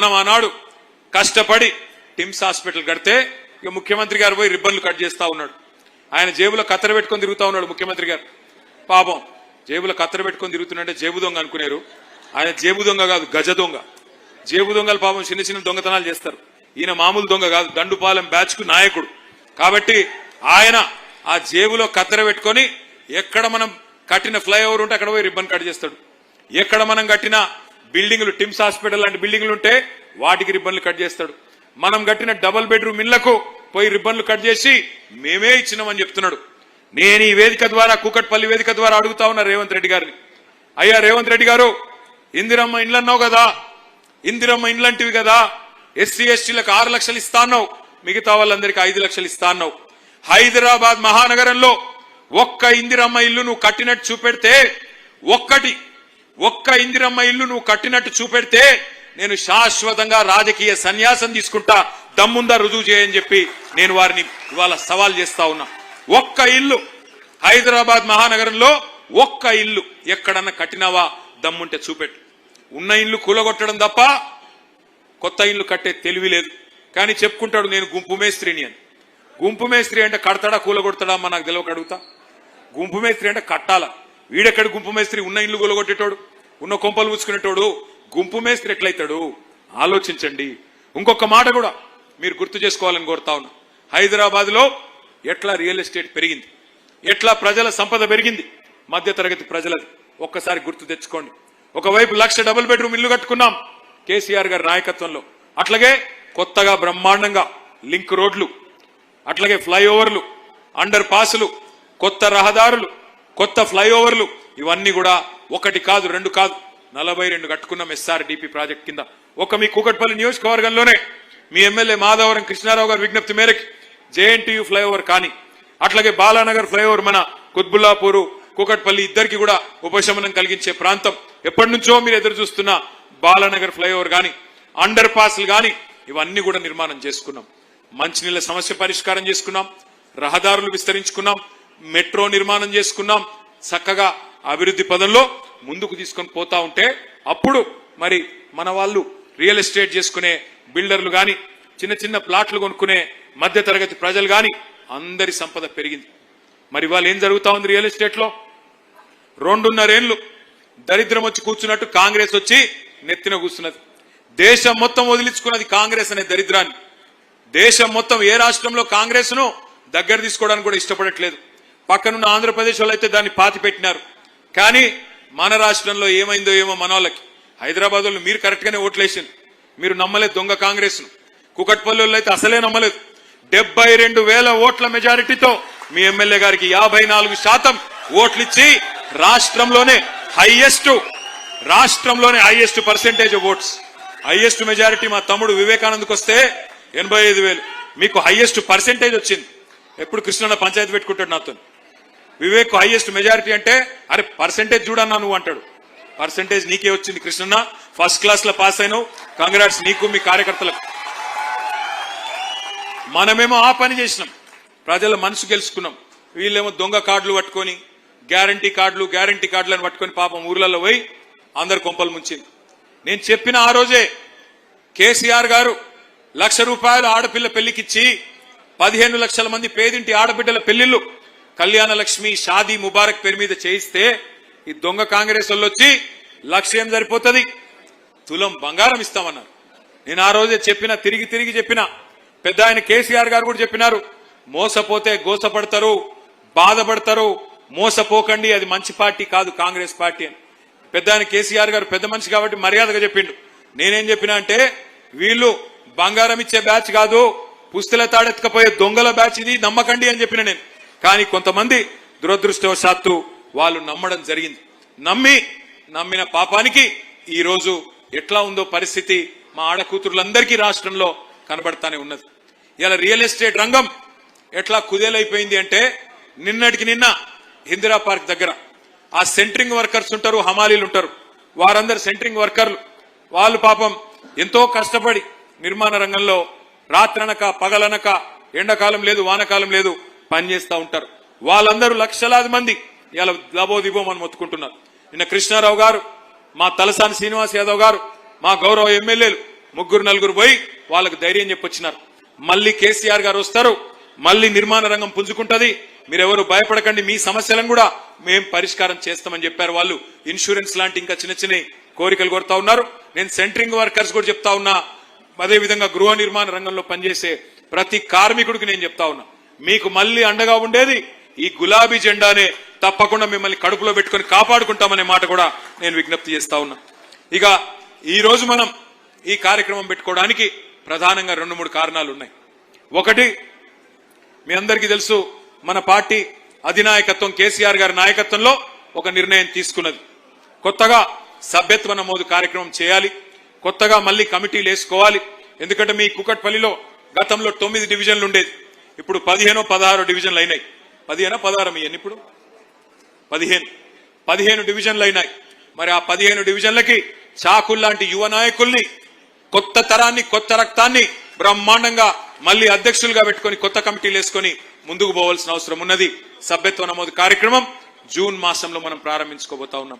మనం ఆనాడు కష్టపడి టిమ్స్ హాస్పిటల్ కడితే ఇక ముఖ్యమంత్రి గారు పోయి రిబ్బన్లు కట్ చేస్తా ఉన్నాడు. ఆయన జేబులో కత్తెర పెట్టుకొని తిరుగుతా ఉన్నాడు ముఖ్యమంత్రి గారు. పాపం జేబులో కత్తెర పెట్టుకొని తిరుగుతున్నట్టే జేబు దొంగ అనుకునేరు. ఆయన జేబు దొంగ కాదు, గజ దొంగ. జేబు దొంగలు పాపం చిన్న చిన్న దొంగతనాలు చేస్తారు. ఈయన మామూలు దొంగ కాదు, దండుపాలెం బ్యాచ్ కు నాయకుడు. కాబట్టి ఆయన ఆ జేబులో కత్తెర పెట్టుకొని ఎక్కడ మనం కట్టిన ఫ్లైఓవర్ ఉంటే అక్కడ పోయి రిబ్బన్ కట్ చేస్తాడు. ఎక్కడ మనం కట్టిన బిల్డింగ్లు, టిమ్స్ హాస్పిటల్ లాంటి బిల్డింగ్లు ఉంటే వాటికి రిబ్బన్లు కట్ చేస్తాడు. మనం కట్టిన డబుల్ బెడ్రూమ్ ఇళ్లకు పోయి రిబ్బన్లు కట్ చేసి మేమే ఇచ్చినామని చెప్తున్నాడు. నేను ఈ వేదిక ద్వారా, కూకట్పల్లి వేదిక ద్వారా అడుగుతా ఉన్నా రేవంత్ రెడ్డి గారిని, అయ్యా రేవంత్ రెడ్డి గారు, ఇందిరమ్మ ఇండ్లు అన్నావు కదా, ఇందిరమ్మ ఇండ్లంటివి కదా, ఎస్సీ ఎస్టీలకు 6 లక్షలు ఇస్తా అన్నావు, మిగతా వాళ్ళందరికీ 5 లక్షలు ఇస్తా అన్నావు. హైదరాబాద్ మహానగరంలో ఒక్క ఇందిరమ్మ ఇల్లు నువ్వు కట్టినట్టు చూపెడితే, ఒక్క ఇందిరమ్మ ఇల్లు నువ్వు కట్టినట్టు చూపెడితే నేను శాశ్వతంగా రాజకీయ సన్యాసం తీసుకుంటా, దమ్ముందా రుజువు చేయని చెప్పి నేను వారిని ఇవాళ సవాల్ చేస్తా ఉన్నా. ఒక్క ఇల్లు హైదరాబాద్ మహానగరంలో ఒక్క ఇల్లు ఎక్కడన్నా కట్టినావా, దమ్ముంటే చూపెట్టు. ఉన్న ఇల్లు కూలగొట్టడం తప్ప కొత్త ఇల్లు కట్టే తెలివి లేదు. కానీ చెప్పుకుంటాడు నేను గుంపు మేస్త్రిని అని. గుంపు మేస్త్రి అంటే కడతాడా కూలగొడతాడా అమ్మా నాకు తెలియక అడుగుతా. గుంపు మేస్త్రి అంటే కట్టాలా. వీడెక్కడి గుంపు మేస్త్రి? ఉన్న ఇల్లు కూలగొట్టేటోడు, ఉన్న కొంపలు పూసుకునేటోడు గుంపు మేస్త్రి ఎట్లయితాడు? ఆలోచించండి. ఇంకొక మాట కూడా మీరు గుర్తు చేసుకోవాలని కోరుతా ఉన్నా. హైదరాబాద్ లో ఎట్లా రియల్ ఎస్టేట్ పెరిగింది, ఎట్లా ప్రజల సంపద పెరిగింది, మధ్యతరగతి ప్రజలది ఒక్కసారి గుర్తు తెచ్చుకోండి. ఒకవైపు 1 లక్ష డబుల్ బెడ్రూమ్ ఇల్లు కట్టుకున్నాం కేసీఆర్ గారి నాయకత్వంలో. అట్లాగే కొత్తగా బ్రహ్మాండంగా లింక్ రోడ్లు, అట్లాగే ఫ్లైఓవర్లు, అండర్ పాసులు, కొత్త రహదారులు, కొత్త ఫ్లైఓవర్లు, ఇవన్నీ కూడా 1 కాదు 2 కాదు 42 కట్టుకున్నాం SRDP ప్రాజెక్ట్ కింద. మీ కూకట్పల్లి నియోజకవర్గంలోనే మీ ఎమ్మెల్యే మాధవరం కృష్ణారావు గారి విజ్ఞప్తి మేరకు JNTU ఫ్లైఓవర్ కానీ, అట్లాగే బాలానగర్ ఫ్లైఓవర్ మన కుత్బుల్లాపూర్ కూకట్పల్లి ఇద్దరికి కూడా ఉపశమనం కలిగించే ప్రాంతం, ఎప్పటి నుంచో మీరు ఎదురు చూస్తున్న బాలానగర్ ఫ్లైఓవర్ కానీ, అండర్ పాస్లు కానీ, ఇవన్నీ కూడా నిర్మాణం చేసుకున్నాం. మంచినీళ్ళ సమస్య పరిష్కారం చేసుకున్నాం, రహదారులు విస్తరించుకున్నాం, మెట్రో నిర్మాణం చేసుకున్నాం. చక్కగా అభివృద్ధి పదంలో ముందుకు తీసుకొని పోతా ఉంటే అప్పుడు మరి మన వాళ్ళు రియల్ ఎస్టేట్ చేసుకునే బిల్డర్లు గాని, చిన్న చిన్న ప్లాట్లు కొనుక్కునే మధ్యతరగతి ప్రజలు గాని అందరి సంపద పెరిగింది. మరి వాళ్ళు ఏం జరుగుతా ఉంది రియల్ ఎస్టేట్ లో? 2.5 ఏళ్లు దరిద్రం వచ్చి కూర్చున్నట్టు కాంగ్రెస్ వచ్చి నెత్తిన కూర్చున్నది. దేశం మొత్తం వదిలించుకున్నది కాంగ్రెస్ అనే దరిద్రాన్ని. దేశం మొత్తం ఏ రాష్ట్రంలో కాంగ్రెస్ ను దగ్గర తీసుకోవడానికి కూడా ఇష్టపడట్లేదు. పక్కనున్న ఆంధ్రప్రదేశ్ వాళ్ళు అయితే దాన్ని పాతి పెట్టినారు. కానీ మన రాష్ట్రంలో ఏమైందో ఏమో మన వాళ్ళకి. హైదరాబాద్ వాళ్ళు మీరు కరెక్ట్ గానే ఓట్లేసింది, మీరు నమ్మలేదు దొంగ కాంగ్రెస్ ను. కుకట్పల్లి వాళ్ళు అయితే అసలే నమ్మలేదు. 72,000 ఓట్ల మెజారిటీతో మీ ఎమ్మెల్యే గారికి 54% ఓట్లిచ్చి రాష్ట్రంలోనే highest percentage votes, highest majority మా తమ్ముడు వివేకానంద్కి వస్తే 85,000, మీకు హైయెస్ట్ పర్సెంటేజ్ వచ్చింది. ఎప్పుడు కృష్ణన్న పంచాయతీ పెట్టుకుంటాడు నాతో, వివేక్ హైయెస్ట్ మెజారిటీ అంటే అరే పర్సెంటేజ్ చూడన్నా నువ్వు అంటాడు. పర్సెంటేజ్ నీకే వచ్చింది కృష్ణన్న, ఫస్ట్ క్లాస్ లో పాస్ అయినావు, కంగ్రాట్స్ నీకు మీ కార్యకర్తలకు. మనమేమో ఆ పని చేసినాం, ప్రజల మనసు గెలుచుకున్నాం. వీళ్ళేమో దొంగ కార్డులు పట్టుకొని గ్యారంటీ కార్డులను పట్టుకొని పాపం ఊర్లలో పోయి అందరు కొంపలు ముంచింది. నేను చెప్పిన ఆ రోజే కేసీఆర్ గారు ₹1,00,000 ఆడపిల్ల పెళ్లికిచ్చి 15 లక్షల మంది పేదింటి ఆడబిడ్డల పెళ్లిళ్లు కళ్యాణ లక్ష్మి షాదీ ముబారక్ పేరు మీద చేయిస్తే ఈ దొంగ కాంగ్రెస్ వాళ్ళు వచ్చి లక్ష్యం సరిపోతుంది, తులం బంగారం ఇస్తామన్నారు. నేను ఆ రోజే చెప్పిన, తిరిగి చెప్పిన. పెద్ద ఆయన కేసీఆర్ గారు కూడా చెప్పినారు, మోసపోతే గోసపడతారు, బాధపడతారు, మోసపోకండి, అది మంచి పార్టీ కాదు కాంగ్రెస్ పార్టీ అని. పెద్ద ఆయన కేసీఆర్ గారు పెద్ద మనిషి కాబట్టి మర్యాదగా చెప్పిండు. నేనేం చెప్పినా అంటే వీళ్ళు బంగారం ఇచ్చే బ్యాచ్ కాదు, పుస్తల తాడెత్తుకపోయే దొంగల బ్యాచ్, ఇది నమ్మకండి అని చెప్పిన నేను. కానీ కొంతమంది దురదృష్టవశాత్తు వాళ్ళు నమ్మడం జరిగింది. నమ్మిన పాపానికి ఈ రోజు ఎట్లా ఉందో పరిస్థితి మా ఆడకూతురులందరికీ రాష్ట్రంలో కనబడతానే ఉన్నది. ఇలా రియల్ ఎస్టేట్ రంగం ఎట్లా కుదేలైపోయింది అంటే నిన్నటికి నిన్న ఇందిరా పార్క్ దగ్గర ఆ సెంట్రింగ్ వర్కర్స్ ఉంటారు, హమాలీలు ఉంటారు, వారందరు సెంట్రింగ్ వర్కర్లు. వాళ్ళు పాపం ఎంతో కష్టపడి నిర్మాణ రంగంలో రాత్రనక పగలనక ఎండాకాలం లేదు వానకాలం లేదు పనిచేస్తూ ఉంటారు. వాళ్ళందరూ లక్షలాది మంది ఇలా లబోదిబోమని మొత్తుకుంటున్నారు. నిన్న కృష్ణారావు గారు, మా తలసాని శ్రీనివాస్ యాదవ్ గారు, మా గౌరవ ఎమ్మెల్యేలు ముగ్గురు నలుగురు పోయి వాళ్ళకు ధైర్యం చెప్పొచ్చినారు. మళ్ళీ కేసీఆర్ గారు వస్తారు, మళ్ళీ నిర్మాణ రంగం పుంజుకుంటది, మీరెవరు భయపడకండి, మీ సమస్యలను కూడా మేం పరిష్కారం చేస్తామని చెప్పారు. వాళ్ళు ఇన్సూరెన్స్ లాంటి ఇంకా చిన్న చిన్న కోరికలు కోరుతా ఉన్నారు. నేను సెంటరింగ్ వర్కర్స్ కూడా చెప్తా ఉన్నా, అదే విధంగా గృహ నిర్మాణ రంగంలో పనిచేసే ప్రతి కార్మికుడికి నేను చెప్తా ఉన్నా, మీకు మళ్ళీ అండగా ఉండేది ఈ గులాబీ జెండానే, తప్పకుండా మిమ్మల్ని కడుపులో పెట్టుకుని కాపాడుకుంటామనే మాట కూడా నేను విజ్ఞప్తి చేస్తా ఉన్నా. ఇక ఈ రోజు మనం ఈ కార్యక్రమం పెట్టుకోవడానికి ప్రధానంగా 2-3 కారణాలు ఉన్నాయి. ఒకటి, మీ అందరికీ తెలుసు, మన పార్టీ అధినాయకత్వం కేసీఆర్ గారి నాయకత్వంలో ఒక నిర్ణయం తీసుకున్నది. కొత్తగా సభ్యత్వ నమోదు కార్యక్రమం చేయాలి, కొత్తగా మళ్ళీ కమిటీలు వేసుకోవాలి. ఎందుకంటే మీ కుకట్పల్లిలో గతంలో 9 డివిజన్లు ఉండేది, ఇప్పుడు 15-16 డివిజన్లు అయినాయి. 15-16 ఎన్ని ఇప్పుడు 15 డివిజన్లు అయినాయి. మరి ఆ 15 డివిజన్లకి చాకుల్లాంటి యువ నాయకుల్ని, కొత్త తరాన్ని, కొత్త రక్తాన్ని బ్రహ్మాండంగా మళ్ళీ అధ్యక్షులుగా పెట్టుకుని కొత్త కమిటీలు వేసుకుని ముందుకు పోవాల్సిన అవసరం ఉన్నది. సభ్యత్వ నమోదు కార్యక్రమం జూన్ మాసంలో మనం ప్రారంభించుకోబోతా ఉన్నాం.